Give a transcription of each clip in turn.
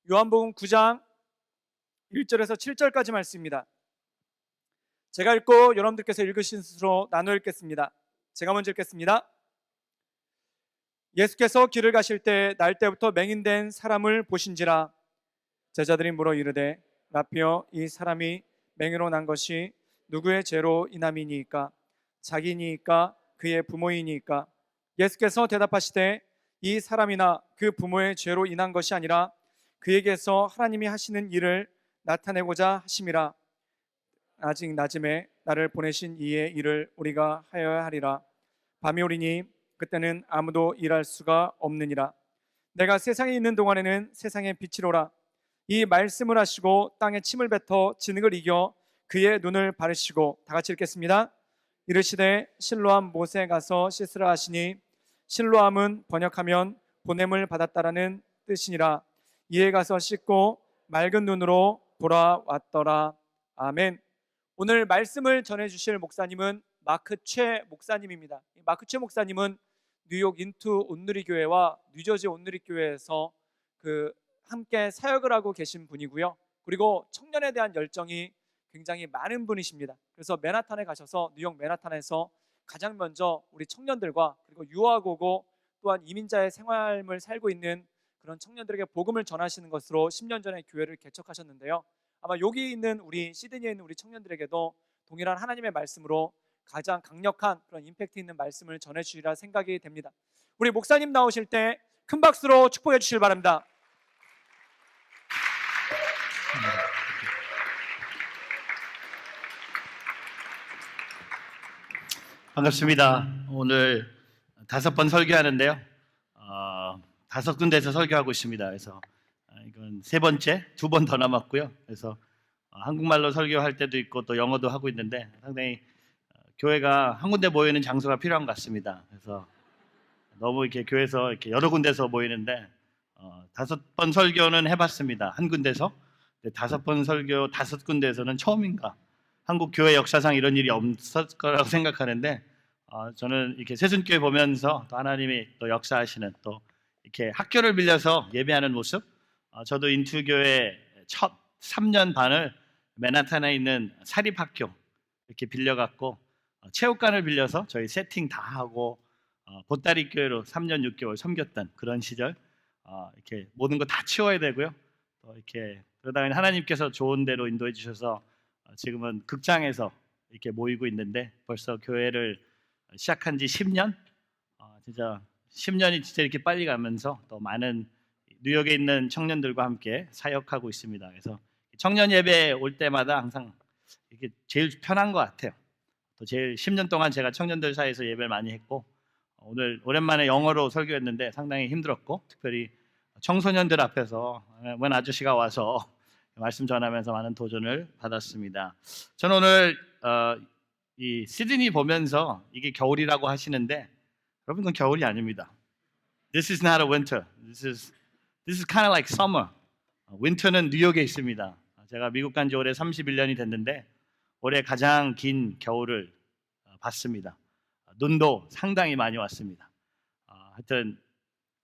요한복음 9장 1절에서 7절까지 말씀입니다. 제가 읽고 여러분들께서 읽으신 수로 나눠 읽겠습니다. 제가 먼저 읽겠습니다. 예수께서 길을 가실 때 날 때부터 맹인된 사람을 보신지라. 제자들이 물어 이르되 라피어, 이 사람이 맹인으로 난 것이 누구의 죄로 인함이니이까? 자기니이까 그의 부모이니이까? 예수께서 대답하시되 이 사람이나 그 부모의 죄로 인한 것이 아니라 그에게서 하나님이 하시는 일을 나타내고자 하심이라. 아직 낮음에 나를 보내신 이의 일을 우리가 하여야 하리라. 밤이 오리니 그때는 아무도 일할 수가 없느니라. 내가 세상에 있는 동안에는 세상의 빛이로라. 이 말씀을 하시고 땅에 침을 뱉어 진흙을 이겨 그의 눈을 바르시고, 다 같이 읽겠습니다. 이르시되 실로암 못에 가서 씻으라 하시니, 실로암은 번역하면 보냄을 받았다라는 뜻이니라. 이에 가서 씻고 맑은 눈으로 돌아왔더라. 아멘. 오늘 말씀을 전해주실 목사님은 마크 최 목사님입니다. 마크 최 목사님은 뉴욕 인투 온누리 교회와 뉴저지 온누리 교회에서 함께 사역을 하고 계신 분이고요. 그리고 청년에 대한 열정이 굉장히 많은 분이십니다. 그래서 맨하탄에 가셔서 뉴욕 맨하탄에서 가장 먼저 우리 청년들과, 그리고 유학 오고 또한 이민자의 생활을 살고 있는 그런 청년들에게 복음을 전하시는 것으로 10년 전에 교회를 개척하셨는데요. 아마 여기 있는 우리 시드니에 있는 우리 청년들에게도 동일한 하나님의 말씀으로 가장 강력한 그런 임팩트 있는 말씀을 전해주시리라 생각이 됩니다. 우리 목사님 나오실 때 큰 박수로 축복해 주시길 바랍니다. 반갑습니다. 오늘 5번 설교하는데요. 5군데에서 설교하고 있습니다. 그래서 이건 3번째, 2번 더 남았고요. 그래서 한국말로 설교할 때도 있고 또 영어도 하고 있는데 상당히 교회가 한 군데 모이는 장소가 필요한 것 같습니다. 그래서 너무 이렇게 교회에서 이렇게 여러 군데서 모이는데 5번 설교는 해봤습니다. 한 군데서. 5번 설교 5군데에서는 처음인가. 한국 교회 역사상 이런 일이 없었을 거라고 생각하는데 저는 이렇게 새순교회 보면서 또 하나님이 또 역사하시는, 또 이렇게 학교를 빌려서 예배하는 모습, 저도 인투교회 첫 3년 반을 맨하탄에 있는 사립학교 이렇게 빌려갖고 체육관을 빌려서 저희 세팅 다 하고 보따리 교회로 3년 6개월 섬겼던 그런 시절, 이렇게 모든 거 다 치워야 되고요. 또 이렇게 그러다가 하나님께서 좋은 데로 인도해 주셔서 지금은 극장에서 이렇게 모이고 있는데, 벌써 교회를 시작한 지 10년? 진짜 10년이 진짜 이렇게 빨리 가면서 또 많은 뉴욕에 있는 청년들과 함께 사역하고 있습니다. 그래서 청년 예배 올 때마다 항상 이게 제일 편한 것 같아요. 또 제일 10년 동안 제가 청년들 사이에서 예배를 많이 했고, 오늘 오랜만에 영어로 설교했는데 상당히 힘들었고, 특별히 청소년들 앞에서 웬 아저씨가 와서 말씀 전하면서 많은 도전을 받았습니다. 저는 오늘 이 시드니 보면서 이게 겨울이라고 하시는데, 여러분 그건 겨울이 아닙니다. This is not a winter. This is kind of like summer. 윈터는 뉴욕에 있습니다. 제가 미국 간 지 올해 31년이 됐는데 올해 가장 긴 겨울을 봤습니다. 눈도 상당히 많이 왔습니다. 하여튼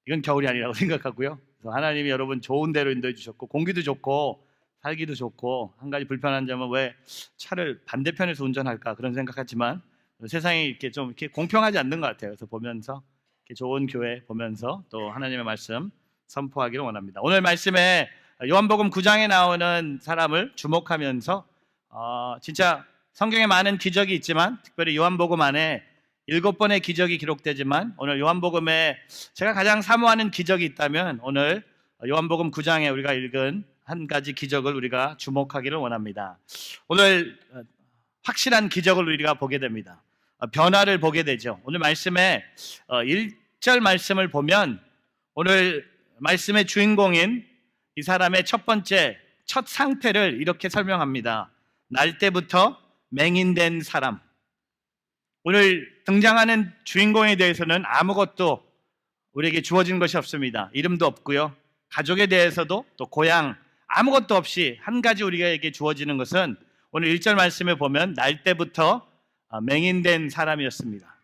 이건 겨울이 아니라고 생각하고요. 그래서 하나님이 여러분 좋은 데로 인도해 주셨고, 공기도 좋고 살기도 좋고, 한 가지 불편한 점은 왜 차를 반대편에서 운전할까 그런 생각하지만 세상이 이렇게 좀 이렇게 공평하지 않는 것 같아요. 그래서 보면서 이렇게 좋은 교회 보면서 또 하나님의 말씀 선포하기를 원합니다. 오늘 말씀에 요한복음 9장에 나오는 사람을 주목하면서 진짜 성경에 많은 기적이 있지만 특별히 요한복음 안에 7번의 기적이 기록되지만, 오늘 요한복음에 제가 가장 사모하는 기적이 있다면 오늘 요한복음 9장에 우리가 읽은 한 가지 기적을 우리가 주목하기를 원합니다. 오늘 확실한 기적을 우리가 보게 됩니다. 변화를 보게 되죠. 오늘 말씀에 1절 말씀을 보면 오늘 말씀의 주인공인 이 사람의 첫 상태를 이렇게 설명합니다. 날 때부터 맹인된 사람. 오늘 등장하는 주인공에 대해서는 아무것도 우리에게 주어진 것이 없습니다. 이름도 없고요. 가족에 대해서도 또 고향 아무것도 없이 한 가지 우리에게 주어지는 것은 오늘 1절 말씀에 보면 날 때부터 맹인된 사람이었습니다.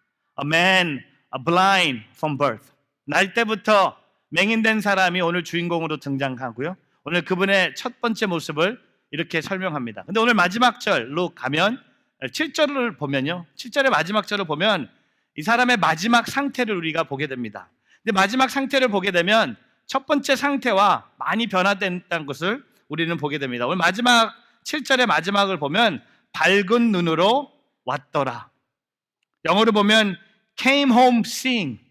A man blind from birth. 날 때부터 맹인된 사람이 오늘 주인공으로 등장하고요. 오늘 그분의 첫 번째 모습을 이렇게 설명합니다. 근데 오늘 마지막 절로 가면 7절을 보면요, 7절의 마지막 절을 보면 이 사람의 마지막 상태를 우리가 보게 됩니다. 근데 마지막 상태를 보게 되면 첫 번째 상태와 많이 변화된다는 것을 우리는 보게 됩니다. 오늘 마지막 7절의 마지막을 보면 밝은 눈으로 왔더라. 영어로 보면 came home seeing.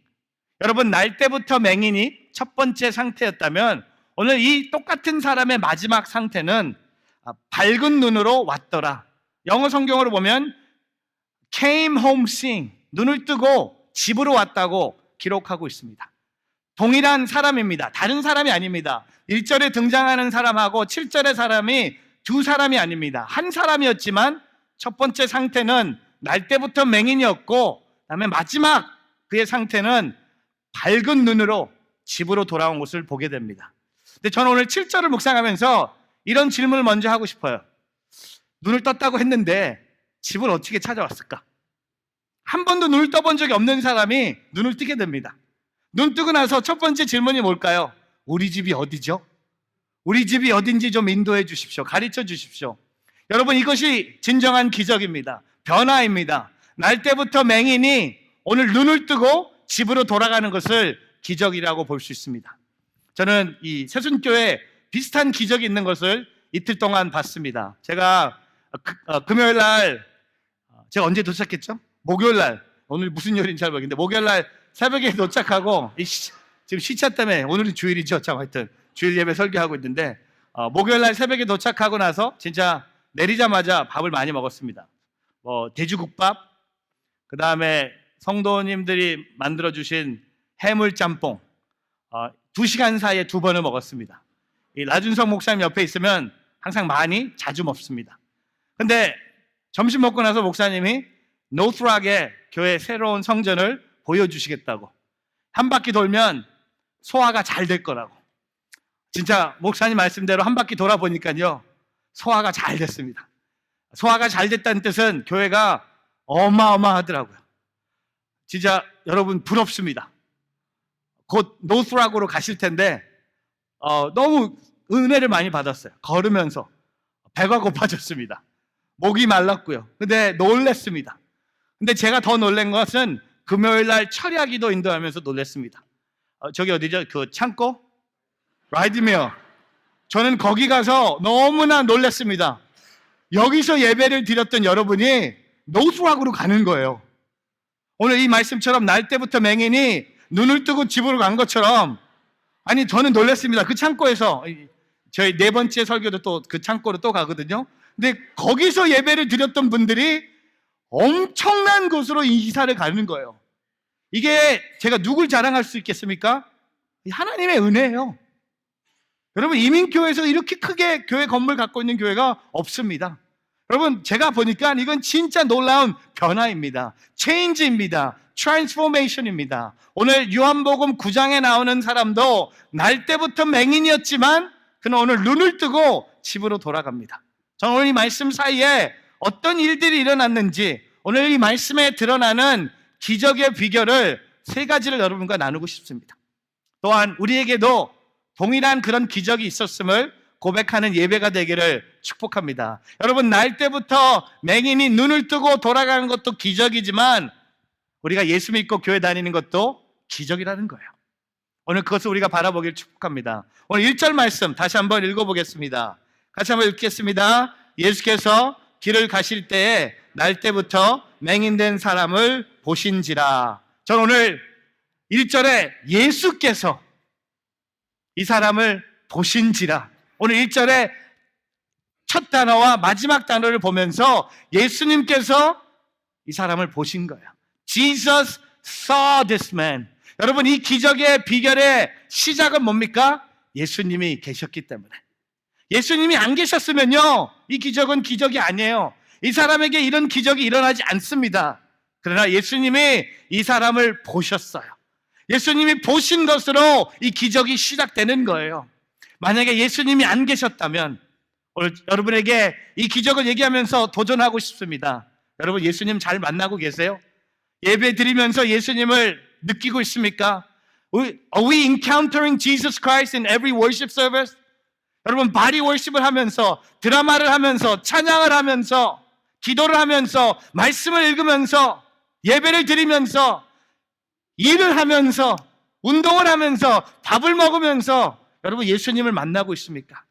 여러분, 날 때부터 맹인이 첫 번째 상태였다면 오늘 이 똑같은 사람의 마지막 상태는 밝은 눈으로 왔더라. 영어 성경으로 보면 came home seeing, 눈을 뜨고 집으로 왔다고 기록하고 있습니다. 동일한 사람입니다. 다른 사람이 아닙니다. 1절에 등장하는 사람하고 7절의 사람이 두 사람이 아닙니다. 한 사람이었지만 첫 번째 상태는 날 때부터 맹인이었고, 그다음에 마지막 그의 상태는 밝은 눈으로 집으로 돌아온 것을 보게 됩니다. 근데 저는 오늘 7절을 묵상하면서 이런 질문을 먼저 하고 싶어요. 눈을 떴다고 했는데 집을 어떻게 찾아왔을까? 한 번도 눈을 떠본 적이 없는 사람이 눈을 뜨게 됩니다. 눈 뜨고 나서 첫 번째 질문이 뭘까요? 우리 집이 어디죠? 우리 집이 어딘지 좀 인도해 주십시오. 가르쳐 주십시오. 여러분, 이것이 진정한 기적입니다. 변화입니다. 날 때부터 맹인이 오늘 눈을 뜨고 집으로 돌아가는 것을 기적이라고 볼 수 있습니다. 저는 이 새순교회 비슷한 기적이 있는 것을 이틀 동안 봤습니다. 제가 금요일 날, 제가 언제 도착했죠? 목요일 날, 오늘 무슨 요일인지 잘 모르겠는데 목요일 날 새벽에 도착하고 지금 시차 때문에 오늘은 주일이죠. 참 하여튼 주일 예배 설교하고 있는데 목요일 날 새벽에 도착하고 나서 진짜 내리자마자 밥을 많이 먹었습니다. 돼지국밥, 그 다음에 성도님들이 만들어주신 해물짬뽕, 2시간 사이에 2번을 먹었습니다. 이 나준성 목사님 옆에 있으면 항상 많이 자주 먹습니다. 근데 점심 먹고 나서 목사님이 노스락에 교회 새로운 성전을 보여주시겠다고, 한 바퀴 돌면 소화가 잘 될 거라고. 진짜 목사님 말씀대로 한 바퀴 돌아보니까요, 소화가 잘 됐습니다. 소화가 잘 됐다는 뜻은 교회가 어마어마하더라고요. 진짜 여러분 부럽습니다. 곧 노스락으로 가실 텐데 너무 은혜를 많이 받았어요. 걸으면서 배가 고파졌습니다. 목이 말랐고요. 근데 놀랬습니다. 근데 제가 더 놀란 것은 금요일 날 철야기도 인도하면서 놀랬습니다. 저기 어디죠? 그 창고? 라이드미어. 저는 거기 가서 너무나 놀랐습니다. 여기서 예배를 드렸던 여러분이 노스락으로 가는 거예요. 오늘 이 말씀처럼 날 때부터 맹인이 눈을 뜨고 집으로 간 것처럼, 아니 저는 놀랐습니다. 그 창고에서 저희 네 번째 설교도 또 그 창고로 또 가거든요. 근데 거기서 예배를 드렸던 분들이 엄청난 곳으로 이사를 가는 거예요. 이게 제가 누굴 자랑할 수 있겠습니까? 하나님의 은혜예요. 여러분, 이민교회에서 이렇게 크게 교회 건물 갖고 있는 교회가 없습니다. 여러분, 제가 보니까 이건 진짜 놀라운 변화입니다. 체인지입니다. 트랜스포메이션입니다. 오늘 요한복음 9장에 나오는 사람도 날 때부터 맹인이었지만 그는 오늘 눈을 뜨고 집으로 돌아갑니다. 저는 오늘 이 말씀 사이에 어떤 일들이 일어났는지, 오늘 이 말씀에 드러나는 기적의 비결을 세 가지를 여러분과 나누고 싶습니다. 또한 우리에게도 동일한 그런 기적이 있었음을 고백하는 예배가 되기를 축복합니다. 여러분, 날 때부터 맹인이 눈을 뜨고 돌아가는 것도 기적이지만 우리가 예수 믿고 교회 다니는 것도 기적이라는 거예요. 오늘 그것을 우리가 바라보기를 축복합니다. 오늘 1절 말씀 다시 한번 읽어보겠습니다. 같이 한번 읽겠습니다. 예수께서 길을 가실 때에 날 때부터 맹인된 사람을 보신지라. 저는 오늘 1절에 예수께서 이 사람을 보신지라, 오늘 1절에 첫 단어와 마지막 단어를 보면서 예수님께서 이 사람을 보신 거예요. Jesus saw this man. 여러분, 이 기적의 비결의 시작은 뭡니까? 예수님이 계셨기 때문에. 예수님이 안 계셨으면요, 이 기적은 기적이 아니에요. 이 사람에게 이런 기적이 일어나지 않습니다. 그러나 예수님이 이 사람을 보셨어요. 예수님이 보신 것으로 이 기적이 시작되는 거예요. 만약에 예수님이 안 계셨다면, 오늘 여러분에게 이 기적을 얘기하면서 도전하고 싶습니다. 여러분, 예수님 잘 만나고 계세요? 예배 드리면서 예수님을 느끼고 있습니까? Are we encountering Jesus Christ in every worship service? 여러분 바디 워십을 하면서 드라마를 하면서 찬양을 하면서 기도를 하면서 말씀을 읽으면서 예배를 드리면서 일을 하면서 운동을 하면서 밥을 먹으면서 여러분 예수님을 만나고 있습니까?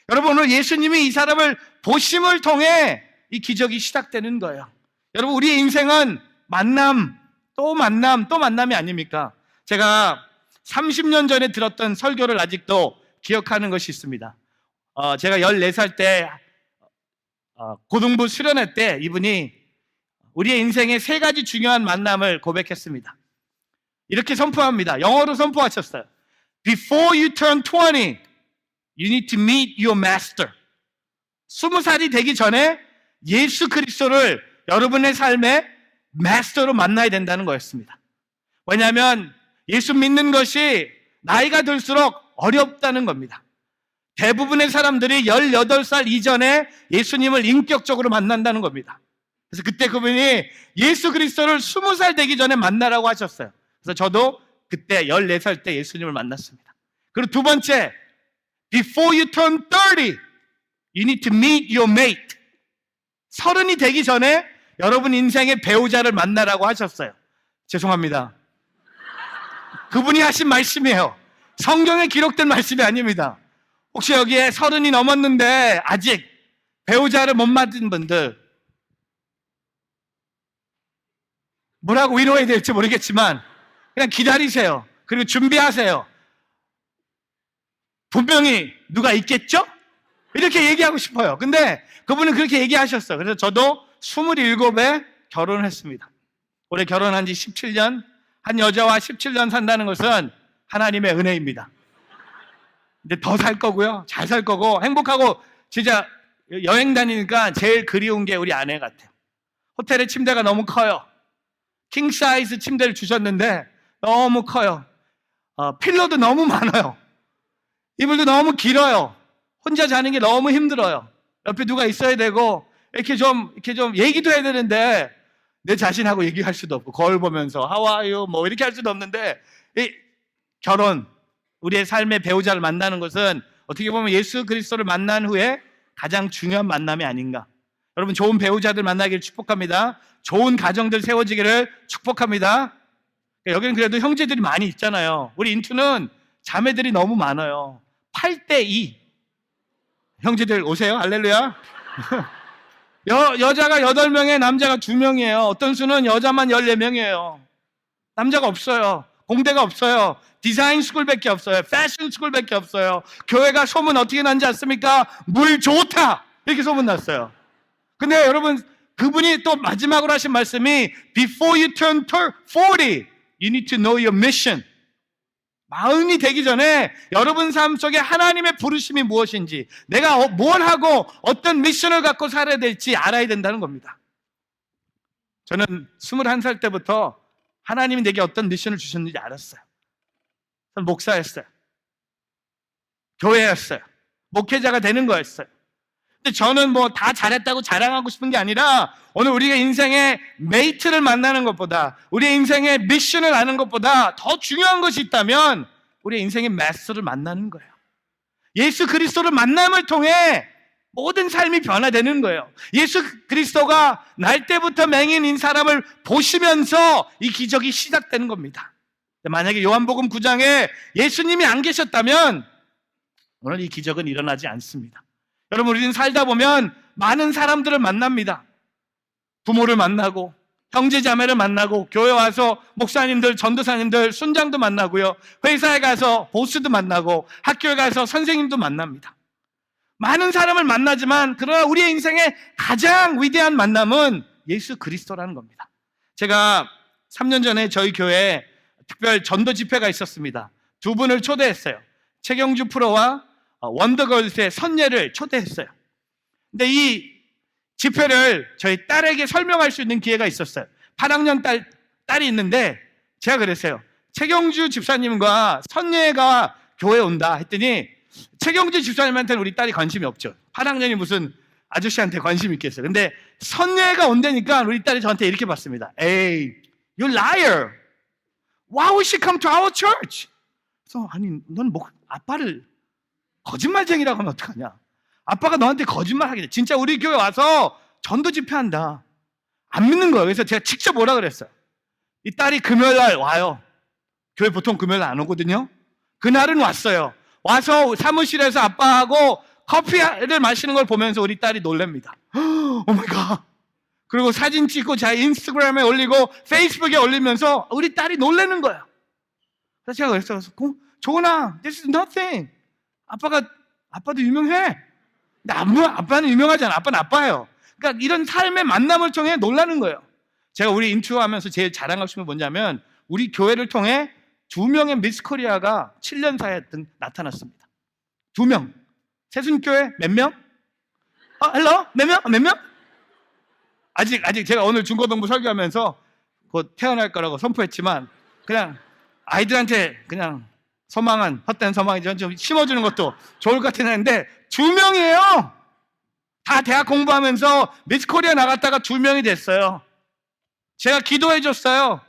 여러분 오늘 예수님이 이 사람을 보심을 통해 이 기적이 시작되는 거예요. 여러분 우리의 인생은 만남 또 만남 또 만남이 아닙니까? 제가 30년 전에 들었던 설교를 아직도 기억하는 것이 있습니다. 제가 14살 때 고등부 수련회 때 이분이 우리의 인생의 3가지 중요한 만남을 고백했습니다. 이렇게 선포합니다. 영어로 선포하셨어요. Before you turn 20, you need to meet your master. 20살이 되기 전에 예수 그리스도를 여러분의 삶의 마스터로 만나야 된다는 거였습니다. 왜냐하면 예수 믿는 것이 나이가 들수록 어렵다는 겁니다. 대부분의 사람들이 18살 이전에 예수님을 인격적으로 만난다는 겁니다. 그래서 그때 그분이 예수 그리스도를 20살 되기 전에 만나라고 하셨어요. 그래서 저도 그때 14살 때 예수님을 만났습니다. 그리고 두 번째, Before you turn 30, you need to meet your mate. 30이 되기 전에 여러분 인생의 배우자를 만나라고 하셨어요. 죄송합니다. 그분이 하신 말씀이에요. 성경에 기록된 말씀이 아닙니다. 혹시 여기에 30이 넘었는데 아직 배우자를 못 만든 분들 뭐라고 위로해야 될지 모르겠지만 그냥 기다리세요. 그리고 준비하세요. 분명히 누가 있겠죠? 이렇게 얘기하고 싶어요. 근데 그분은 그렇게 얘기하셨어요. 그래서 저도 27에 결혼을 했습니다. 올해 결혼한 지 17년, 한 여자와 17년 산다는 것은 하나님의 은혜입니다. 근데 더 살 거고요. 잘 살 거고 행복하고 진짜 여행 다니니까 제일 그리운 게 우리 아내 같아요. 호텔의 침대가 너무 커요. 킹 사이즈 침대를 주셨는데 너무 커요. 필러도 너무 많아요. 이불도 너무 길어요. 혼자 자는 게 너무 힘들어요. 옆에 누가 있어야 되고 이렇게 좀 얘기도 해야 되는데 내 자신하고 얘기할 수도 없고 거울 보면서 How are you? 뭐 이렇게 할 수도 없는데 이 결혼, 우리의 삶의 배우자를 만나는 것은 어떻게 보면 예수 그리스도를 만난 후에 가장 중요한 만남이 아닌가. 여러분 좋은 배우자들 만나기를 축복합니다. 좋은 가정들 세워지기를 축복합니다. 여기는 그래도 형제들이 많이 있잖아요. 우리 인투는 자매들이 너무 많아요. 8대2 형제들 오세요. 할렐루야. 여자가 8명에 남자가 2명이에요. 어떤 수는 여자만 14명이에요. 남자가 없어요. 공대가 없어요. 디자인 스쿨밖에 없어요. 패션 스쿨밖에 없어요. 교회가 소문 어떻게 난지 아십니까? 물 좋다 이렇게 소문 났어요. 근데 여러분 그분이 또 마지막으로 하신 말씀이 Before you turn 40, you need to know your mission. 40이 되기 전에 여러분 삶 속에 하나님의 부르심이 무엇인지, 내가 뭘 하고 어떤 미션을 갖고 살아야 될지 알아야 된다는 겁니다. 저는 21살 때부터 하나님이 내게 어떤 미션을 주셨는지 알았어요. 저는 목사였어요. 교회였어요. 목회자가 되는 거였어요. 근데 저는 뭐 다 잘했다고 자랑하고 싶은 게 아니라 오늘 우리가 인생의 메이트를 만나는 것보다, 우리의 인생의 미션을 아는 것보다 더 중요한 것이 있다면 우리의 인생의 마스터를 만나는 거예요. 예수 그리스도를 만남을 통해 모든 삶이 변화되는 거예요. 예수 그리스도가 날 때부터 맹인인 사람을 보시면서 이 기적이 시작되는 겁니다. 만약에 요한복음 9장에 예수님이 안 계셨다면 오늘 이 기적은 일어나지 않습니다. 여러분 우리는 살다 보면 많은 사람들을 만납니다. 부모를 만나고 형제 자매를 만나고 교회 와서 목사님들, 전도사님들, 순장도 만나고요. 회사에 가서 보스도 만나고 학교에 가서 선생님도 만납니다. 많은 사람을 만나지만 그러나 우리의 인생의 가장 위대한 만남은 예수 그리스도라는 겁니다. 제가 3년 전에 저희 교회에 특별 전도 집회가 있었습니다. 2분을 초대했어요. 최경주 프로와 원더걸스의 선예를 초대했어요. 근데 이 집회를 저희 딸에게 설명할 수 있는 기회가 있었어요. 8학년 딸이 있는데 제가 그랬어요. 최경주 집사님과 선예가 교회에 온다 했더니 최경주 집사님한테는 우리 딸이 관심이 없죠. 8학년이 무슨 아저씨한테 관심 있겠어요. 근데 선예가 온다니까 우리 딸이 저한테 이렇게 봤습니다. Hey, you liar. Why would she come to our church? 그래서 아니 넌 아빠를 거짓말쟁이라고 하면 어떡하냐? 아빠가 너한테 거짓말 하게 돼. 진짜 우리 교회 와서 전도 집회한다. 안 믿는 거예요. 그래서 제가 직접 뭐라 그랬어요? 이 딸이 금요일날 와요. 교회 보통 금요일 안 오거든요. 그날은 왔어요. 와서 사무실에서 아빠하고 커피를 마시는 걸 보면서 우리 딸이 놀랍니다. 오 마이 갓. 그리고 사진 찍고 자기 인스타그램에 올리고 페이스북에 올리면서 우리 딸이 놀라는 거예요. 그래서 제가 그랬어요. 조은아, this is nothing. 아빠도 유명해. 근데 아빠는 유명하잖아. 아빠는 아빠예요. 그러니까 이런 삶의 만남을 통해 놀라는 거예요. 제가 우리 인트로하면서 제일 자랑하고 싶은 게 뭐냐면 우리 교회를 통해 2명의 미스 코리아가 7년 사이에 나타났습니다. 2명. 세순교회 몇 명? 헬로? 몇 명? 아직 제가 오늘 중고등부 설교하면서 곧 태어날 거라고 선포했지만 그냥 아이들한테 그냥 헛된 소망이지만 좀 심어주는 것도 좋을 것 같긴 한데 2명이에요. 다 대학 공부하면서 미스 코리아 나갔다가 2명이 됐어요. 제가 기도해 줬어요.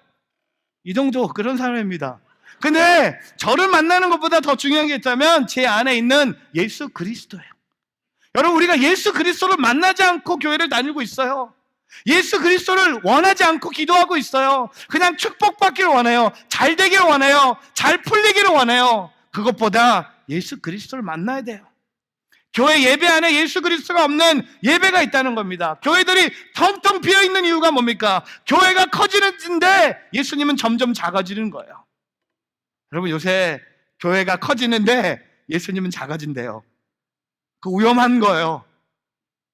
이 정도 그런 사람입니다. 근데 저를 만나는 것보다 더 중요한 게 있다면 제 안에 있는 예수 그리스도예요. 여러분, 우리가 예수 그리스도를 만나지 않고 교회를 다니고 있어요. 예수 그리스도를 원하지 않고 기도하고 있어요. 그냥 축복받기를 원해요. 잘 되기를 원해요. 잘 풀리기를 원해요. 그것보다 예수 그리스도를 만나야 돼요. 교회 예배 안에 예수 그리스도가 없는 예배가 있다는 겁니다. 교회들이 텅텅 비어있는 이유가 뭡니까? 교회가 커지는데 예수님은 점점 작아지는 거예요. 여러분, 요새 교회가 커지는데 예수님은 작아진대요. 그 위험한 거예요.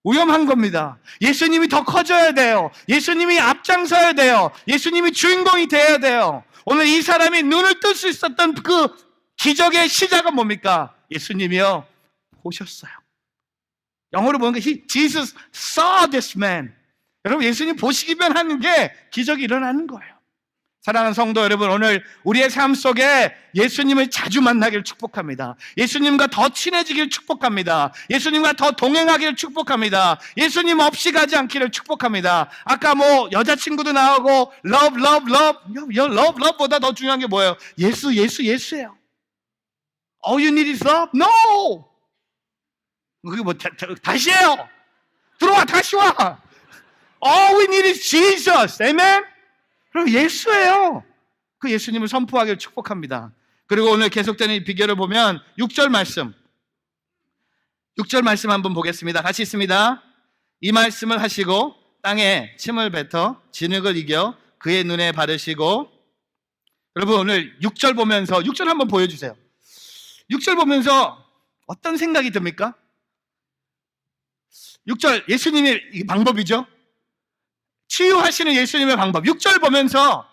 위험한 겁니다. 예수님이 더 커져야 돼요. 예수님이 앞장서야 돼요. 예수님이 주인공이 돼야 돼요. 오늘 이 사람이 눈을 뜰 수 있었던 그 기적의 시작은 뭡니까? 예수님이요, 보셨어요. 영어로 보는 게 Jesus saw this man. 여러분, 예수님 보시기만 하는 게 기적이 일어나는 거예요. 사랑하는 성도 여러분, 오늘 우리의 삶 속에 예수님을 자주 만나기를 축복합니다. 예수님과 더 친해지기를 축복합니다. 예수님과 더 동행하기를 축복합니다. 예수님 없이 가지 않기를 축복합니다. 아까 여자친구도 나오고 love보다 더 중요한 게 뭐예요? 예수예요. All you need is love? No! 그게 다시 해요. 들어와, 다시 와. All we need is Jesus. Amen? 그럼 예수예요. 그 예수님을 선포하기를 축복합니다. 그리고 오늘 계속되는 이 비결을 보면 6절 말씀 한번 보겠습니다. 같이 있습니다. 이 말씀을 하시고 땅에 침을 뱉어 진흙을 이겨 그의 눈에 바르시고. 여러분, 오늘 6절 보면서 6절 한번 보여주세요. 6절 보면서 어떤 생각이 듭니까? 6절 예수님의 방법이죠. 치유하시는 예수님의 방법. 6절 보면서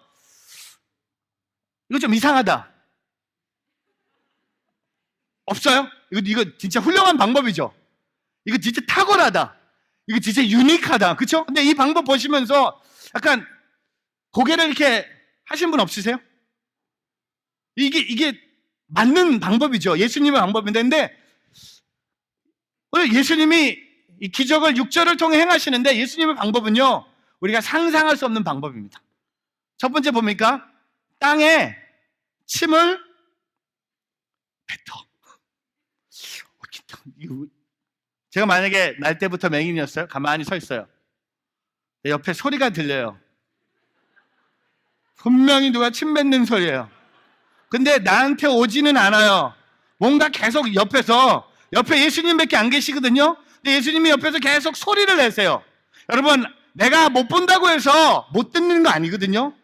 이거 좀 이상하다. 없어요? 이거 진짜 훌륭한 방법이죠. 이거 진짜 탁월하다. 이거 진짜 유니크하다. 그렇죠? 근데 이 방법 보시면서 약간 고개를 이렇게 하신 분 없으세요? 이게 맞는 방법이죠. 예수님의 방법인데, 근데 오늘 예수님이 이 기적을 6절을 통해 행하시는데 예수님의 방법은요, 우리가 상상할 수 없는 방법입니다. 첫 번째 뭡니까? 땅에 침을 뱉어. 제가 만약에 날 때부터 맹인이었어요? 가만히 서 있어요. 옆에 소리가 들려요. 분명히 누가 침 뱉는 소리예요. 근데 나한테 오지는 않아요. 뭔가 계속 옆에 예수님밖에 안 계시거든요. 근데 예수님이 옆에서 계속 소리를 내세요. 여러분, 내가 못 본다고 해서 못 듣는 거 아니거든요.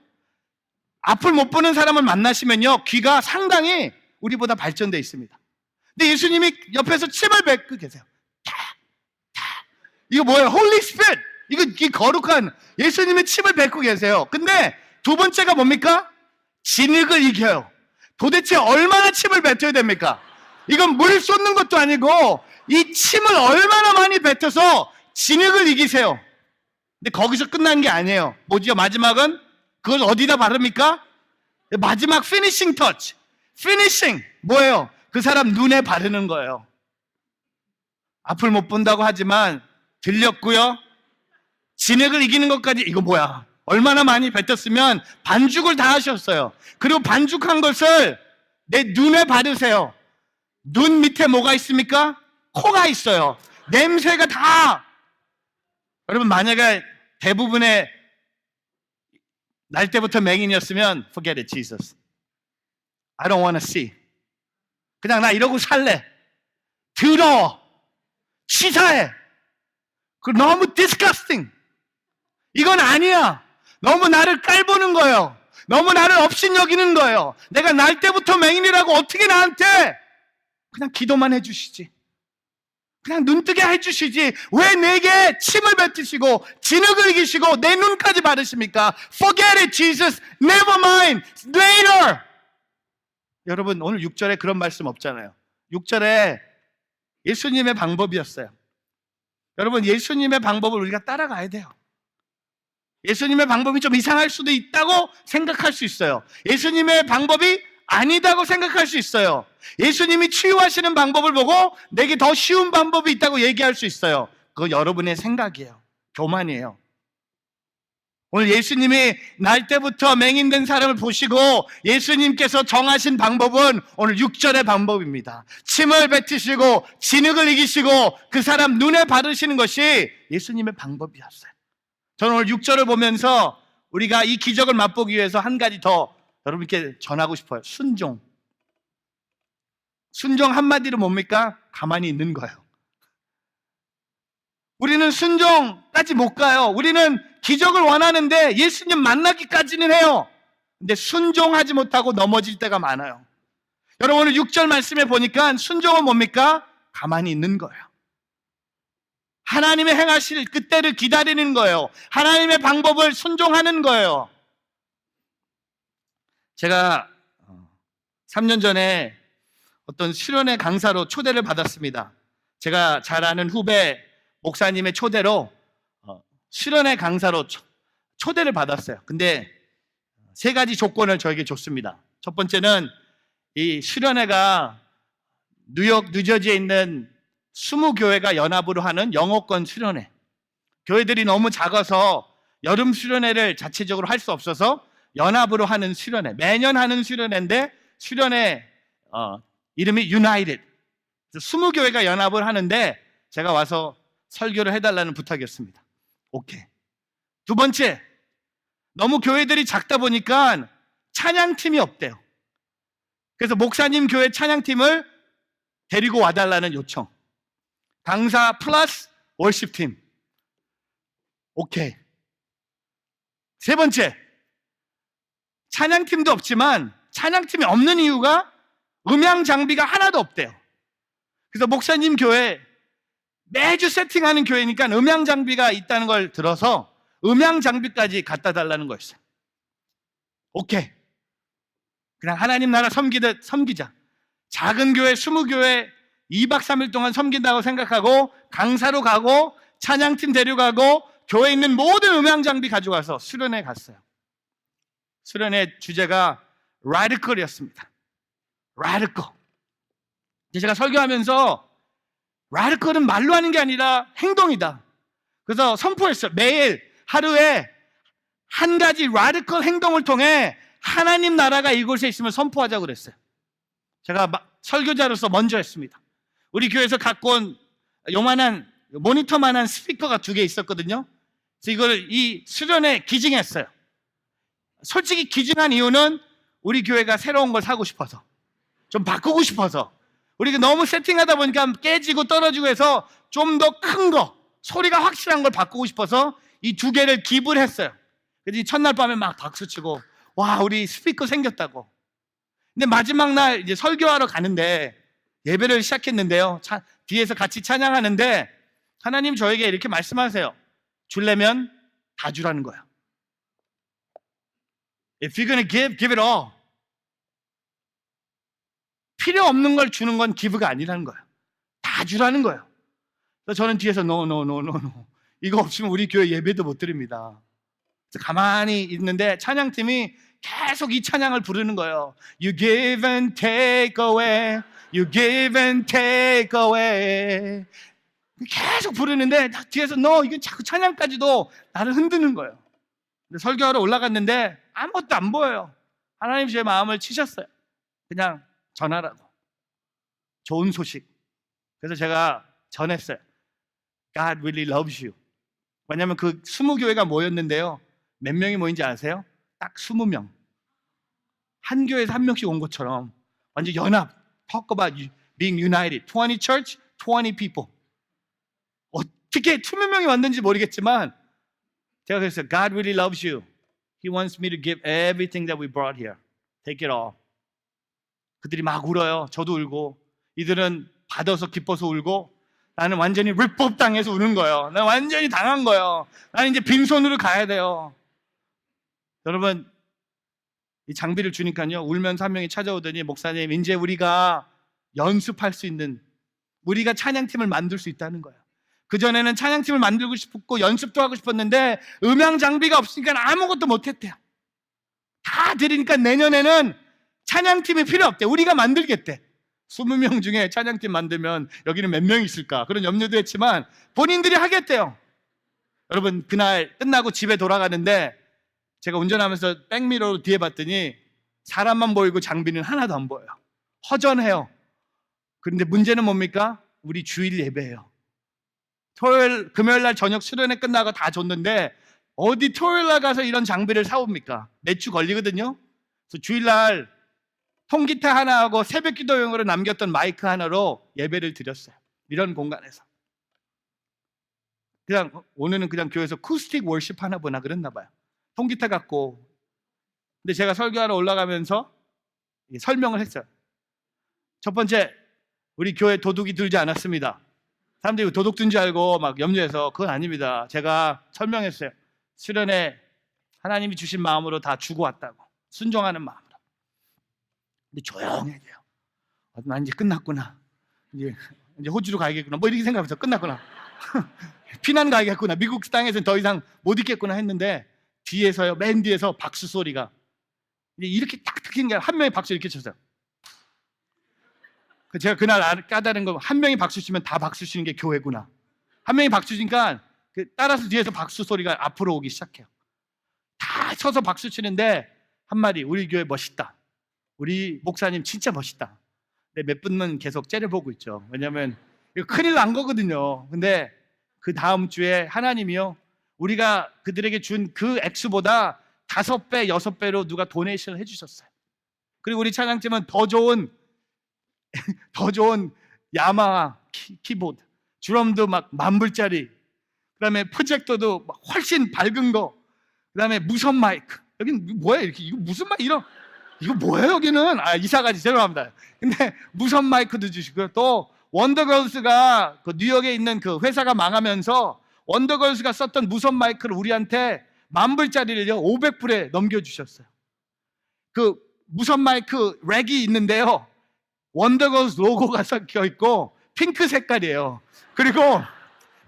앞을 못 보는 사람을 만나시면요, 귀가 상당히 우리보다 발전되어 있습니다. 근데 예수님이 옆에서 침을 뱉고 계세요. 이거 뭐예요? 홀리 스피릿. 이 거룩한 예수님의 침을 뱉고 계세요. 근데 두 번째가 뭡니까? 진흙을 이겨요. 도대체 얼마나 침을 뱉어야 됩니까? 이건 물 쏟는 것도 아니고 이 침을 얼마나 많이 뱉어서 진흙을 이기세요. 근데 거기서 끝난 게 아니에요. 뭐지요? 마지막은 그걸 어디다 바릅니까? 마지막 피니싱 터치. 피니싱 뭐예요? 그 사람 눈에 바르는 거예요. 앞을 못 본다고 하지만 들렸고요. 진흙을 이기는 것까지. 이거 뭐야? 얼마나 많이 뱉었으면 반죽을 다 하셨어요. 그리고 반죽한 것을 내 눈에 바르세요. 눈 밑에 뭐가 있습니까? 코가 있어요. 냄새가 다. 여러분, 만약에 대부분의 날 때부터 맹인이었으면 forget it, Jesus. I don't want to see. 그냥 나 이러고 살래. 더러워. 치사해. 그 너무 disgusting. 이건 아니야. 너무 나를 깔보는 거예요. 너무 나를 업신여기는 거예요. 내가 날 때부터 맹인이라고 어떻게 나한테 그냥 기도만 해주시지. 그냥 눈뜨게 해주시지. 왜 내게 침을 뱉으시고 진흙을 이기시고 내 눈까지 바르십니까? Forget it, Jesus. Never mind. Later. 여러분, 오늘 6절에 그런 말씀 없잖아요. 6절에 예수님의 방법이었어요. 여러분, 예수님의 방법을 우리가 따라가야 돼요. 예수님의 방법이 좀 이상할 수도 있다고 생각할 수 있어요. 예수님의 방법이 아니다고 생각할 수 있어요. 예수님이 치유하시는 방법을 보고 내게 더 쉬운 방법이 있다고 얘기할 수 있어요. 그거 여러분의 생각이에요. 교만이에요. 오늘 예수님이 날 때부터 맹인된 사람을 보시고 예수님께서 정하신 방법은 오늘 6절의 방법입니다. 침을 뱉으시고 진흙을 이기시고 그 사람 눈에 바르시는 것이 예수님의 방법이었어요. 저는 오늘 6절을 보면서 우리가 이 기적을 맛보기 위해서 한 가지 더 여러분께 전하고 싶어요. 순종. 순종 한마디로 뭡니까? 가만히 있는 거예요. 우리는 순종까지 못 가요. 우리는 기적을 원하는데 예수님 만나기까지는 해요. 근데 순종하지 못하고 넘어질 때가 많아요. 여러분, 오늘 6절 말씀에 보니까 순종은 뭡니까? 가만히 있는 거예요. 하나님의 행하실 그때를 기다리는 거예요. 하나님의 방법을 순종하는 거예요. 제가 3년 전에 어떤 수련회 강사로 초대를 받았습니다. 제가 잘 아는 후배 목사님의 초대로 수련회 강사로 초대를 받았어요. 근데 3가지 조건을 저에게 줬습니다. 첫 번째는 이 수련회가 뉴욕, 뉴저지에 있는 20교회가 연합으로 하는 영어권 수련회. 교회들이 너무 작아서 여름 수련회를 자체적으로 할 수 없어서 연합으로 하는 수련회. 매년 하는 수련회인데 수련회 이름이 United. 20교회가 연합을 하는데 제가 와서 설교를 해달라는 부탁이었습니다. 오케이. 두 번째, 너무 교회들이 작다 보니까 찬양팀이 없대요. 그래서 목사님 교회 찬양팀을 데리고 와달라는 요청. 강사 플러스 월십팀. 오케이. 세 번째, 찬양팀도 없지만 찬양팀이 없는 이유가 음향 장비가 하나도 없대요. 그래서 목사님 교회 매주 세팅하는 교회니까 음향 장비가 있다는 걸 들어서 음향 장비까지 갖다 달라는 거였어요. 오케이. 그냥 하나님 나라 섬기듯 섬기자. 작은 교회 20교회 2박 3일 동안 섬긴다고 생각하고 강사로 가고 찬양팀 데려가고 교회에 있는 모든 음향 장비 가져가서 수련회 갔어요. 수련회 주제가 radical이었습니다. radical. 제가 설교하면서 radical은 말로 하는 게 아니라 행동이다. 그래서 선포했어요. 매일 하루에 한 가지 radical 행동을 통해 하나님 나라가 이곳에 있으면 선포하자고 그랬어요. 제가 설교자로서 먼저 했습니다. 우리 교회에서 갖고 온 요만한 모니터만한 스피커가 2개 있었거든요. 그래서 이걸 이 수련회 기증했어요. 솔직히 기증한 이유는 우리 교회가 새로운 걸 사고 싶어서, 좀 바꾸고 싶어서. 우리가 너무 세팅하다 보니까 깨지고 떨어지고 해서 좀 더 큰 거, 소리가 확실한 걸 바꾸고 싶어서 이 2개를 기부를 했어요. 그래서 첫날 밤에 막 박수치고 와, 우리 스피커 생겼다고. 근데 마지막 날 이제 설교하러 가는데 예배를 시작했는데요. 뒤에서 같이 찬양하는데 하나님 저에게 이렇게 말씀하세요. 주려면 다 주라는 거예요. If you're gonna give it all. 필요 없는 걸 주는 건 기브가 아니라는 거예요. 다 주라는 거예요. 그래서 저는 뒤에서 no. 이거 없으면 우리 교회 예배도 못 드립니다. 그래서 가만히 있는데 찬양팀이 계속 이 찬양을 부르는 거예요. You give and take away. You give and take away. 계속 부르는데 뒤에서 no, 이건 자꾸 찬양까지도 나를 흔드는 거예요. 근데 설교하러 올라갔는데 아무것도 안 보여요. 하나님 제 마음을 치셨어요. 그냥 전하라고. 좋은 소식. 그래서 제가 전했어요. God really loves you. 왜냐하면 그 20교회가 모였는데요. 몇 명이 모인지 아세요? 딱 20명. 한 교회에서 한 명씩 온 것처럼 완전 연합. Talk about being united. 20 church, 20 people. 어떻게 20명이 왔는지 모르겠지만 제가 그랬어요. God really loves you. He wants me to give everything that we brought here. Take it all. 그들이 막 울어요. 저도 울고. 이들은 받아서 기뻐서 울고, 나는 완전히 립법 당해서 우는 거예요. 나는 완전히 당한 거예요. 나는 이제 빈손으로 가야 돼요. 여러분, 이 장비를 주니까요, 울면서 한 명이 찾아오더니, 목사님, 이제 우리가 연습할 수 있는, 우리가 찬양팀을 만들 수 있다는 거예요. 그전에는 찬양팀을 만들고 싶었고 연습도 하고 싶었는데 음향 장비가 없으니까 아무것도 못했대요. 다 들으니까 내년에는 찬양팀이 필요 없대. 우리가 만들겠대. 20명 중에 찬양팀 만들면 여기는 몇 명 있을까? 그런 염려도 했지만 본인들이 하겠대요. 여러분, 그날 끝나고 집에 돌아가는데 제가 운전하면서 백미러로 뒤에 봤더니 사람만 보이고 장비는 하나도 안 보여요. 허전해요. 그런데 문제는 뭡니까? 우리 주일 예배예요. 토요일, 금요일 날 저녁 수련회 끝나고 다 줬는데 어디 토요일 날 가서 이런 장비를 사옵니까? 몇 주 걸리거든요. 그래서 주일 날 통기타 하나하고 새벽 기도용으로 남겼던 마이크 하나로 예배를 드렸어요. 이런 공간에서. 그냥 오늘은 그냥 교회에서 쿠스틱 월십 하나 보나 그랬나 봐요. 통기타 갖고. 근데 제가 설교하러 올라가면서 설명을 했어요. 첫 번째, 우리 교회 도둑이 들지 않았습니다. 사람들이 도둑 든 줄 알고 막 염려해서 그건 아닙니다. 제가 설명했어요. 수련회 하나님이 주신 마음으로 다 주고 왔다고. 순종하는 마음으로. 근데 조용해져요. 난 이제 끝났구나. 이제 호주로 가야겠구나. 뭐 이렇게 생각하면서 끝났구나. 피난 가야겠구나. 미국 땅에서는 더 이상 못 있겠구나 했는데 뒤에서요, 맨 뒤에서 박수 소리가 이렇게 딱 듣기는 게 한 명이 박수 이렇게 쳤어요. 제가 그날 까다른 거, 한 명이 박수 치면 다 박수 치는 게 교회구나. 한 명이 박수 치니까 따라서 뒤에서 박수 소리가 앞으로 오기 시작해요. 다 서서 박수 치는데 한마디, 우리 교회 멋있다. 우리 목사님 진짜 멋있다. 근데 몇 분은 계속 째려보고 있죠. 왜냐하면 이거 큰일 난 거거든요. 근데 그 다음 주에 하나님이요, 우리가 그들에게 준 그 액수보다 5배, 6배로 누가 도네이션을 해주셨어요. 그리고 우리 찬양팀은 더 좋은 야마하 키보드, 드럼도 막 10,000불짜리, 그 다음에 프로젝터도 막 훨씬 밝은 거, 그 다음에 무선 마이크. 여기는 뭐야 이렇게, 이거 무슨 마이크, 이거 뭐예요 여기는? 이사가지, 죄송합니다. 근데 무선 마이크도 주시고요. 또 원더걸스가 그 뉴욕에 있는 그 회사가 망하면서 원더걸스가 썼던 무선 마이크를 우리한테 10,000불짜리를요 500불에 넘겨주셨어요. 그 무선 마이크 렉이 있는데요, 원더걸스 로고가 섞여 있고 핑크 색깔이에요. 그리고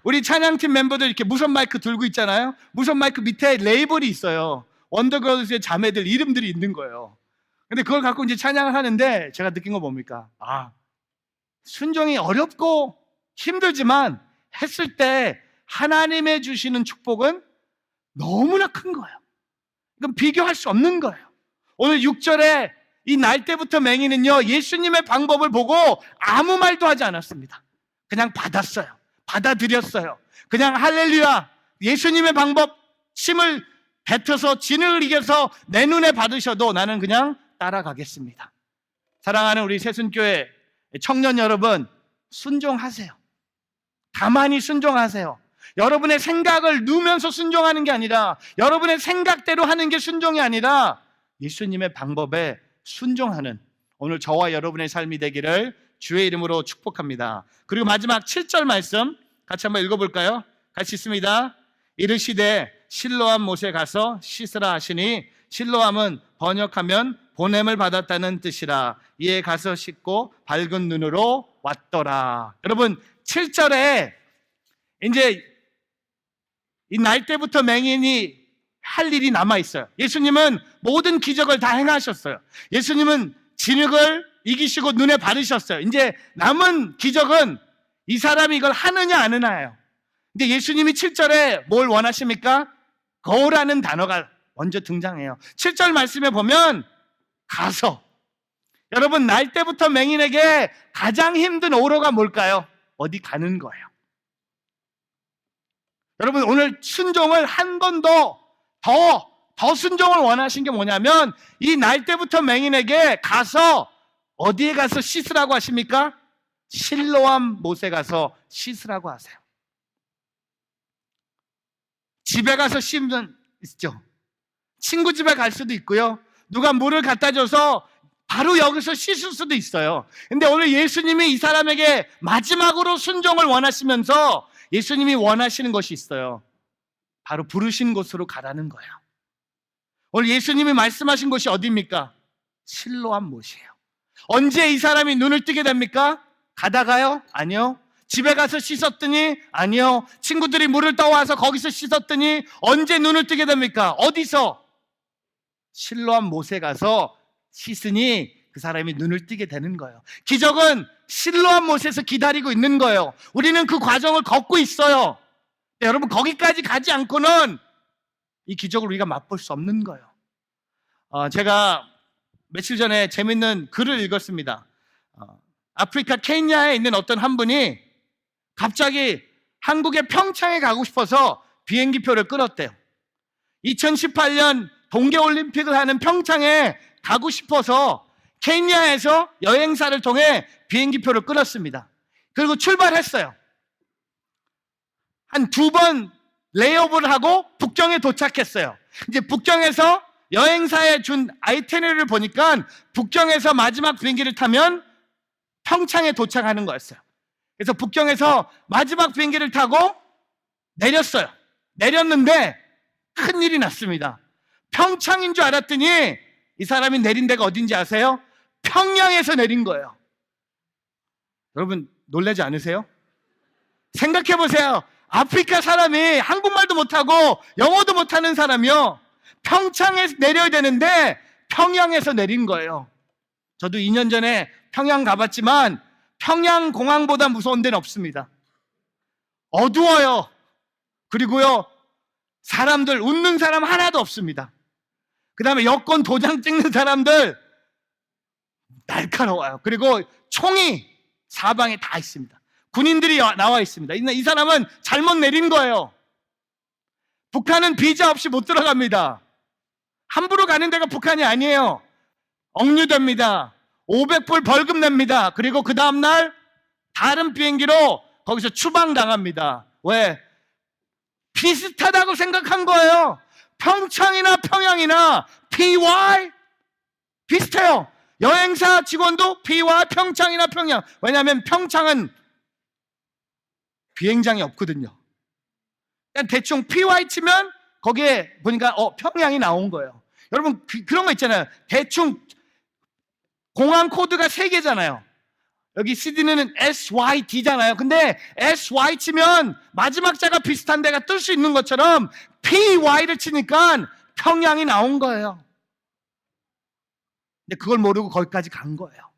우리 찬양팀 멤버들 이렇게 무선 마이크 들고 있잖아요. 무선 마이크 밑에 레이블이 있어요. 원더걸스의 자매들 이름들이 있는 거예요. 근데 그걸 갖고 이제 찬양을 하는데 제가 느낀 거 뭡니까? 순종이 어렵고 힘들지만 했을 때 하나님의 주시는 축복은 너무나 큰 거예요. 이건 비교할 수 없는 거예요. 오늘 6절에 이 날 때부터 맹인은요, 예수님의 방법을 보고 아무 말도 하지 않았습니다. 그냥 받았어요. 받아들였어요. 그냥 할렐루야, 예수님의 방법 힘을 뱉어서 진을 이겨서 내 눈에 받으셔도 나는 그냥 따라가겠습니다. 사랑하는 우리 새순교회 청년 여러분, 순종하세요. 가만히 순종하세요. 여러분의 생각을 누면서 순종하는 게 아니라, 여러분의 생각대로 하는 게 순종이 아니라 예수님의 방법에 순종하는 오늘 저와 여러분의 삶이 되기를 주의 이름으로 축복합니다. 그리고 마지막 7절 말씀 같이 한번 읽어볼까요? 같이 있습니다. 이르시되 실로암 못에 가서 씻으라 하시니, 실로암은 번역하면 보냄을 받았다는 뜻이라. 이에 가서 씻고 밝은 눈으로 왔더라. 여러분, 7절에 이제 이 날 때부터 맹인이 할 일이 남아 있어요. 예수님은 모든 기적을 다 행하셨어요. 예수님은 진흙을 이기시고 눈에 바르셨어요. 이제 남은 기적은 이 사람이 이걸 하느냐 안 하느냐예요. 근데 예수님이 7절에 뭘 원하십니까? go라는 단어가 먼저 등장해요. 7절 말씀에 보면 가서, 여러분, 날 때부터 맹인에게 가장 힘든 오로가 뭘까요? 어디 가는 거예요. 여러분, 오늘 순종을 한 번 더 순종을 원하신 게 뭐냐면, 이 날 때부터 맹인에게 가서 어디에 가서 씻으라고 하십니까? 실로암 못에 가서 씻으라고 하세요. 집에 가서 씻으면 있죠. 친구 집에 갈 수도 있고요. 누가 물을 갖다 줘서 바로 여기서 씻을 수도 있어요. 근데 오늘 예수님이 이 사람에게 마지막으로 순종을 원하시면서 예수님이 원하시는 것이 있어요. 바로 부르신 곳으로 가라는 거예요. 오늘 예수님이 말씀하신 곳이 어디입니까? 실로암 못이에요. 언제 이 사람이 눈을 뜨게 됩니까? 가다가요? 아니요. 집에 가서 씻었더니? 아니요. 친구들이 물을 떠와서 거기서 씻었더니? 언제 눈을 뜨게 됩니까? 어디서? 실로암 못에 가서 씻으니 그 사람이 눈을 뜨게 되는 거예요. 기적은 실로암 못에서 기다리고 있는 거예요. 우리는 그 과정을 걷고 있어요. 여러분, 거기까지 가지 않고는 이 기적을 우리가 맛볼 수 없는 거예요. 제가 며칠 전에 재밌는 글을 읽었습니다. 아프리카 케냐에 있는 어떤 한 분이 갑자기 한국의 평창에 가고 싶어서 비행기표를 끊었대요. 2018년 동계올림픽을 하는 평창에 가고 싶어서 케냐에서 여행사를 통해 비행기표를 끊었습니다. 그리고 출발했어요. 한 2번 레이오버를 하고 북경에 도착했어요. 이제 북경에서 여행사에 준 아이티너리를 보니까 북경에서 마지막 비행기를 타면 평창에 도착하는 거였어요. 그래서 북경에서 마지막 비행기를 타고 내렸어요. 내렸는데 큰일이 났습니다. 평창인 줄 알았더니 이 사람이 내린 데가 어딘지 아세요? 평양에서 내린 거예요. 여러분, 놀라지 않으세요? 생각해 보세요. 아프리카 사람이 한국말도 못하고 영어도 못하는 사람이요, 평창에서 내려야 되는데 평양에서 내린 거예요. 저도 2년 전에 평양 가봤지만 평양 공항보다 무서운 데는 없습니다. 어두워요. 그리고요, 사람들, 웃는 사람 하나도 없습니다. 그 다음에 여권 도장 찍는 사람들 날카로워요. 그리고 총이 사방에 다 있습니다. 군인들이 나와 있습니다. 이 사람은 잘못 내린 거예요. 북한은 비자 없이 못 들어갑니다. 함부로 가는 데가 북한이 아니에요. 억류됩니다. 500불 벌금 냅니다. 그리고 그 다음날 다른 비행기로 거기서 추방당합니다. 왜? 비슷하다고 생각한 거예요. 평창이나 평양이나 PY 비슷해요. 여행사 직원도 PY, 평창이나 평양. 왜냐하면 평창은 비행장이 없거든요. 그냥 대충 PY 치면 거기에 보니까 평양이 나온 거예요. 여러분, 그런 거 있잖아요. 대충 공항 코드가 3개잖아요. 여기 시드니는 SYD잖아요. 근데 SY 치면 마지막 자가 비슷한 데가 뜰 수 있는 것처럼 PY를 치니까 평양이 나온 거예요. 근데 그걸 모르고 거기까지 간 거예요.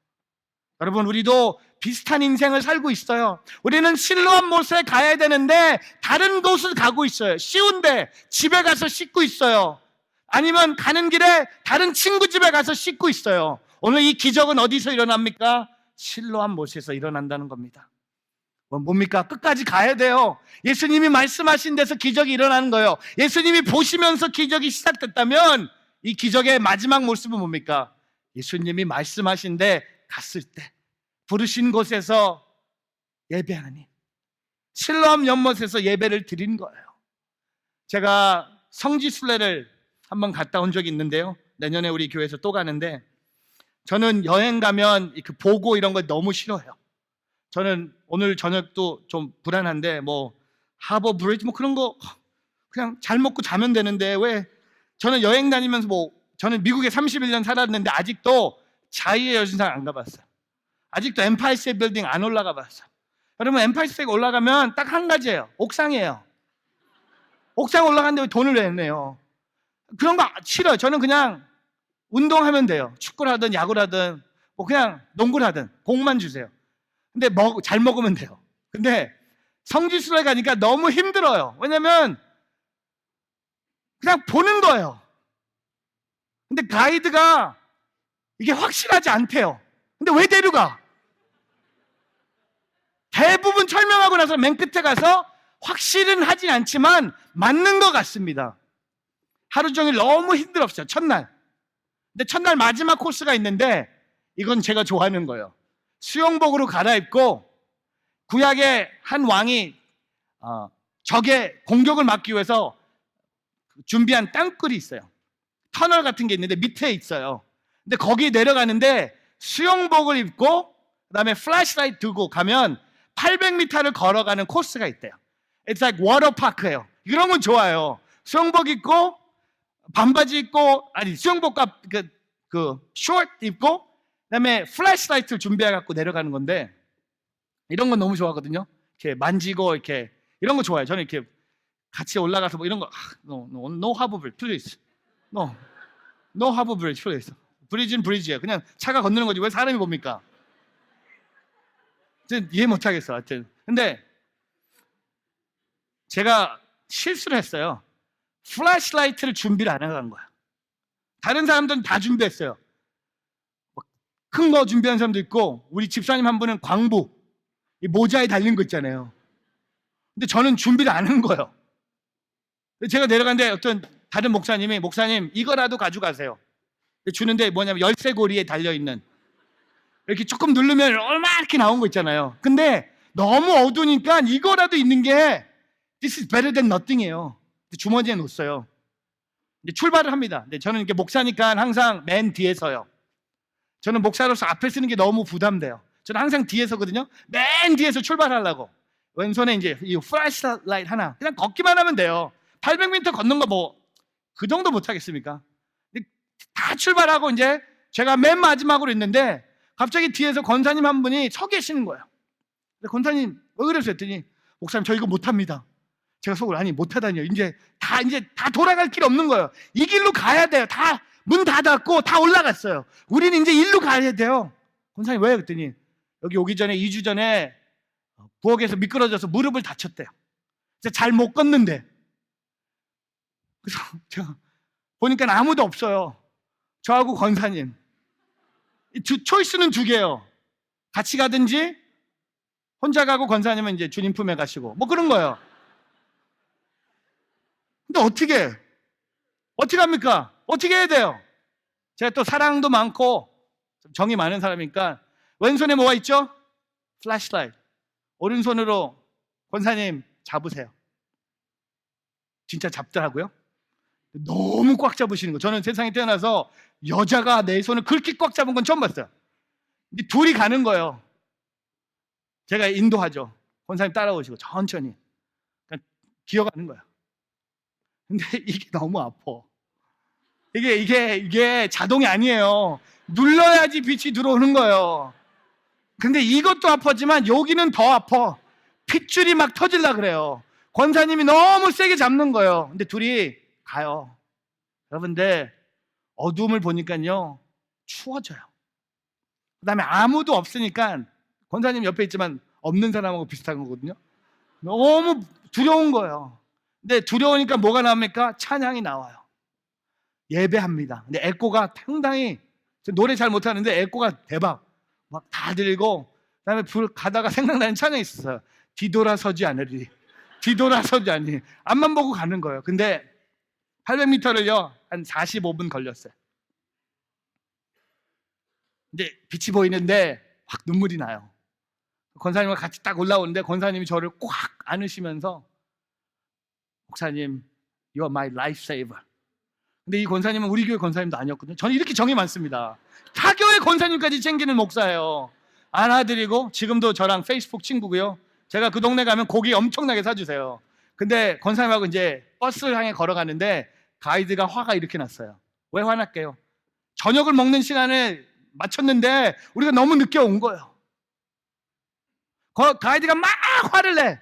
여러분, 우리도 비슷한 인생을 살고 있어요. 우리는 실로암 못에 가야 되는데 다른 곳을 가고 있어요. 쉬운데 집에 가서 씻고 있어요. 아니면 가는 길에 다른 친구 집에 가서 씻고 있어요. 오늘 이 기적은 어디서 일어납니까? 실로암 못에서 일어난다는 겁니다. 뭡니까? 끝까지 가야 돼요. 예수님이 말씀하신 데서 기적이 일어나는 거예요. 예수님이 보시면서 기적이 시작됐다면 이 기적의 마지막 모습은 뭡니까? 예수님이 말씀하신 데 갔을 때 부르신 곳에서 예배하니, 실로암 연못에서 예배를 드린 거예요. 제가 성지순례를 한번 갔다 온 적이 있는데요, 내년에 우리 교회에서 또 가는데, 저는 여행 가면 그 보고 이런 거 너무 싫어해요. 저는 오늘 저녁도 좀 불안한데 하버 브리지 그런 거 그냥 잘 먹고 자면 되는데, 왜 저는 여행 다니면서 저는 미국에 31년 살았는데 아직도 자유의 여신상 안 가봤어요. 아직도 엠파이어 스테이트 빌딩 안 올라가 봤어요. 여러분, 엠파이어 스테이트 올라가면 딱 한 가지예요. 옥상이에요. 옥상 올라가는데 왜 돈을 왜 내요? 그런 거 싫어요. 저는 그냥 운동하면 돼요. 축구를 하든 야구를 하든 그냥 농구를 하든 공만 주세요. 근데 잘 먹으면 돼요. 근데 성지순례 가니까 너무 힘들어요. 왜냐면 그냥 보는 거예요. 근데 가이드가 이게 확실하지 않대요. 근데 왜 데려가? 대부분 설명하고 나서 맨 끝에 가서 확실은 하진 않지만 맞는 것 같습니다. 하루 종일 너무 힘들었어요. 첫날. 근데 첫날 마지막 코스가 있는데 이건 제가 좋아하는 거예요. 수영복으로 갈아입고 구약의 한 왕이 적의 공격을 막기 위해서 준비한 땅굴이 있어요. 터널 같은 게 있는데 밑에 있어요. 근데 거기 내려가는데 수영복을 입고 그다음에 플래시라이트 들고 가면 800m를 걸어가는 코스가 있대요. It's like 워터파크예요. 이런 건 좋아요. 수영복 입고 반바지 입고 수영복과 그 숏 입고 그다음에 플래시라이트를 준비해 갖고 내려가는 건데 이런 건 너무 좋아하거든요. 이렇게 만지고 이렇게 이런 거 좋아해요. 저는 이렇게 같이 올라가서 뭐 이런 거 no harbor bridge please. no harbor bridge please. 브리지는 브리지예요. 그냥 차가 건너는 거지 왜 사람이 봅니까? 이해 못 하겠어. 하여튼 근데 제가 실수를 했어요. 플래시라이트를 준비를 안 해간 거야. 다른 사람들은 다 준비했어요. 큰 거 준비한 사람도 있고 우리 집사님 한 분은 광부 이 모자에 달린 거 있잖아요. 근데 저는 준비를 안 한 거예요. 제가 내려갔는데 어떤 다른 목사님 이거라도 가져가세요. 주는데 뭐냐면 열쇠고리에 달려있는 이렇게 조금 누르면 얼마 이렇게 나온 거 있잖아요. 근데 너무 어두우니까 이거라도 있는 게 This is better than nothing이에요. 주머니에 놓았어요. 이제 출발을 합니다. 근데 저는 이렇게 목사니까 항상 맨 뒤에 서요. 저는 목사로서 앞에 쓰는 게 너무 부담돼요. 저는 항상 뒤에 서거든요. 맨 뒤에서 출발하려고. 왼손에 이제 이 플래시라이트 하나. 그냥 걷기만 하면 돼요. 800m 걷는 거 뭐 그 정도 못 하겠습니까? 다 출발하고 이제 제가 맨 마지막으로 있는데 갑자기 뒤에서 권사님 한 분이 서 계시는 거예요. 근데 권사님 왜 그러세요? 했더니 목사님 저 이거 못합니다. 제가 속으로 아니 못하다니요. 이제 다 돌아갈 길 없는 거예요. 이 길로 가야 돼요. 다 문 닫았고 다 올라갔어요. 우리는 이제 일로 가야 돼요. 권사님 왜요? 그랬더니 여기 오기 전에 2주 전에 부엌에서 미끄러져서 무릎을 다쳤대요. 잘 못 걷는데. 그래서 제가 보니까 아무도 없어요. 저하고 권사님. 초이스는 두 개예요. 같이 가든지 혼자 가고 권사님은 이제 주님 품에 가시고 뭐 그런 거예요. 근데 어떻게 합니까? 어떻게 해야 돼요? 제가 또 사랑도 많고 정이 많은 사람이니까 왼손에 뭐가 있죠? 플래시라이트. 오른손으로 권사님 잡으세요. 진짜 잡더라고요. 너무 꽉 잡으시는 거. 저는 세상에 태어나서 여자가 내 손을 그렇게 꽉 잡은 건 처음 봤어요. 근데 둘이 가는 거예요. 제가 인도하죠. 권사님 따라오시고 천천히 그냥 기어가는 거예요. 근데 이게 너무 아파. 이게 자동이 아니에요. 눌러야지 빛이 들어오는 거예요. 근데 이것도 아팠지만 여기는 더 아파. 핏줄이 막 터질라 그래요. 권사님이 너무 세게 잡는 거예요. 근데 둘이 가요. 여러분들 어두움을 보니까요 추워져요. 그 다음에 아무도 없으니까 권사님 옆에 있지만 없는 사람하고 비슷한 거거든요. 너무 두려운 거예요. 근데 두려우니까 뭐가 나옵니까? 찬양이 나와요. 예배합니다. 근데 에코가 상당히 노래 잘 못하는데 에코가 대박 막 다 들리고 그다음에 불 가다가 생각나는 찬양이 있었어요. 뒤돌아서지 않으리. 뒤돌아서지 않으리. 앞만 보고 가는 거예요. 근데 800m를요 한 45분 걸렸어요. 근데 빛이 보이는데 확 눈물이 나요. 권사님과 같이 딱 올라오는데 권사님이 저를 꽉 안으시면서 목사님, you are my life saver. 근데 이 권사님은 우리 교회 권사님도 아니었거든요. 저는 이렇게 정이 많습니다. 타교회 권사님까지 챙기는 목사예요. 안아드리고 지금도 저랑 페이스북 친구고요. 제가 그 동네 가면 고기 엄청나게 사주세요. 근데 권사님하고 이제 버스를 향해 걸어가는데 가이드가 화가 이렇게 났어요. 왜 화났게요? 저녁을 먹는 시간에 맞췄는데 우리가 너무 늦게 온 거예요. 가이드가 막 화를 내.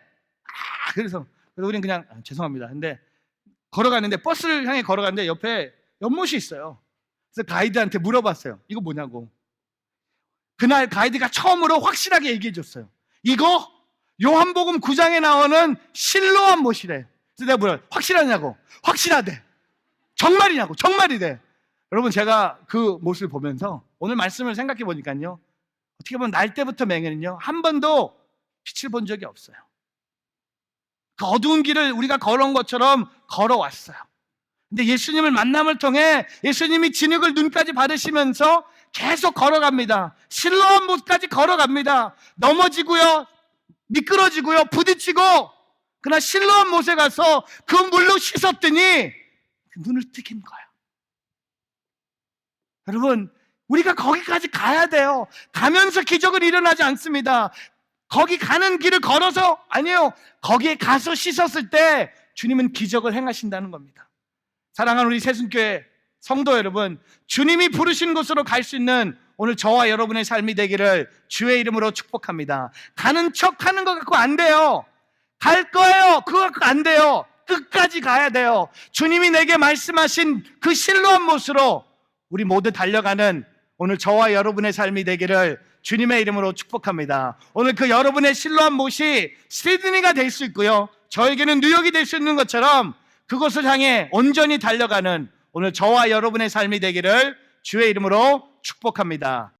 그래서 우리는 그냥 죄송합니다. 근데 걸어가는데 버스를 향해 걸어가는데 옆에 연못이 있어요. 그래서 가이드한테 물어봤어요. 이거 뭐냐고. 그날 가이드가 처음으로 확실하게 얘기해 줬어요. 이거 요한복음 9장에 나오는 실로암 못이래. 그래서 내가 뭐라 확실하냐고. 확실하대. 정말이냐고. 정말이래. 여러분 제가 그 못을 보면서 오늘 말씀을 생각해 보니까요. 어떻게 보면 날 때부터 맹인은요, 한 번도 빛을 본 적이 없어요. 그 어두운 길을 우리가 걸어온 것처럼 걸어왔어요. 근데 예수님을 만남을 통해 예수님이 진흙을 눈까지 받으시면서 계속 걸어갑니다. 실로암 못까지 걸어갑니다. 넘어지고요, 미끄러지고요, 부딪히고, 그러나 실로암 못에 가서 그 물로 씻었더니 눈을 뜨긴 거예요. 여러분, 우리가 거기까지 가야 돼요. 가면서 기적은 일어나지 않습니다. 거기 가는 길을 걸어서, 아니에요. 거기에 가서 씻었을 때 주님은 기적을 행하신다는 겁니다. 사랑하는 우리 새순교회 성도 여러분, 주님이 부르신 곳으로 갈 수 있는 오늘 저와 여러분의 삶이 되기를 주의 이름으로 축복합니다. 가는 척 하는 것 갖고 안 돼요. 갈 거예요. 그거 갖고 안 돼요. 끝까지 가야 돼요. 주님이 내게 말씀하신 그 실로암 못으로 우리 모두 달려가는 오늘 저와 여러분의 삶이 되기를 주님의 이름으로 축복합니다. 오늘 그 여러분의 실로암 못이 시드니가 될 수 있고요, 저에게는 뉴욕이 될 수 있는 것처럼 그것을 향해 온전히 달려가는 오늘 저와 여러분의 삶이 되기를 주의 이름으로 축복합니다.